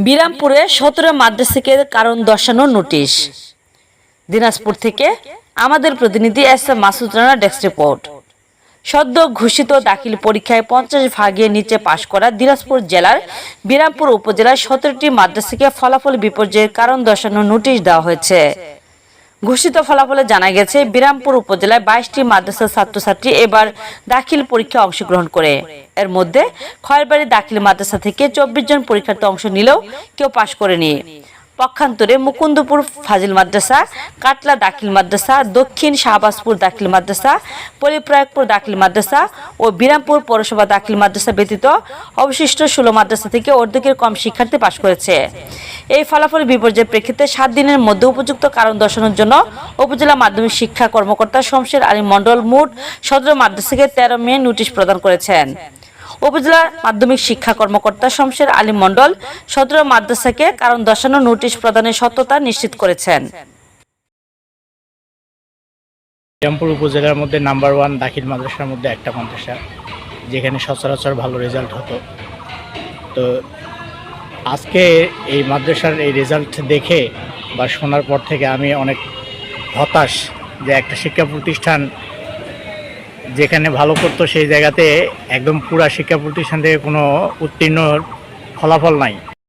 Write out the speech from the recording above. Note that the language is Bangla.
বিরামপুরে 17 মাদ্রাসাকে কারণ দর্শানোর নোটিশ। দিনাজপুর থেকে আমাদের প্রতিনিধি S M Masud Rana, desk report. সদ্য ঘোষিত দাখিল পরীক্ষায় 50 ভাগের নিচে পাশ করা দিনাজপুর জেলার বিরামপুর উপজেলার 17টি মাদ্রাসাকে ফলাফল বিপর্যয়ের কারণ দর্শানোর নোটিশ দেওয়া হয়েছে। ঘোষিত ফলাফলে জানা গেছে, বিরামপুর উপজেলায় 22টি মাদ্রাসার ছাত্রছাত্রী এবার দাখিল পরীক্ষায় অংশগ্রহণ করে। এর মধ্যে খয়েরবাড়ি দাখিল মাদ্রাসা থেকে 24 জন পরীক্ষার্থী অংশ নিলেও কেউ পাশ করেনি। পক্ষান্তরে মুকুন্দপুর ফাজিল মাদ্রাসা, কাটলা দাখিল মাদ্রাসা, দক্ষিণ শাহবাজপুর দাখিল মাদ্রাসা, পরিপ্রয়াগপুর দাখিল মাদ্রাসা ও বিরামপুর পৌরসভা দাখিল মাদ্রাসা ব্যতীত অবশিষ্ট 16 মাদ্রাসা থেকে অর্ধেকের কম শিক্ষার্থী পাশ করেছে। এই ফলাফল বিপর্যয়ের প্রেক্ষিতে 7 দিনের মধ্যে উপযুক্ত কারণ দর্শানোর জন্য উপজেলা মাধ্যমিক শিক্ষা কর্মকর্তা শমশের আলী মণ্ডল মোট 17 মাদ্রাসাকে 13 মে নোটিশ প্রদান করেছেন। উপজেলা মাধ্যমিক শিক্ষা কর্মকর্তা শমশের আলী মণ্ডল 17 মাদ্রাসাকে কারণ দর্শানোর নোটিশ প্রদানের সত্যতা নিশ্চিত করেছেন। বিরামপুর উপজেলার মধ্যে নাম্বার 1 দাখিল মাদ্রাসার মধ্যে একটা মাদ্রাসা, যেখানে সচরাচর ভালো রেজাল্ট হতো। তো আজকে এই মাদ্রাসার এই রেজাল্ট দেখে বা শোনার পর থেকে আমি অনেক হতাশ যে একটা শিক্ষা প্রতিষ্ঠান যেখানে ভালো করতো সেই জায়গাতে একদম পুরা শিক্ষা প্রতিষ্ঠান থেকে কোনো উত্তীর্ণ ফলাফল নাই।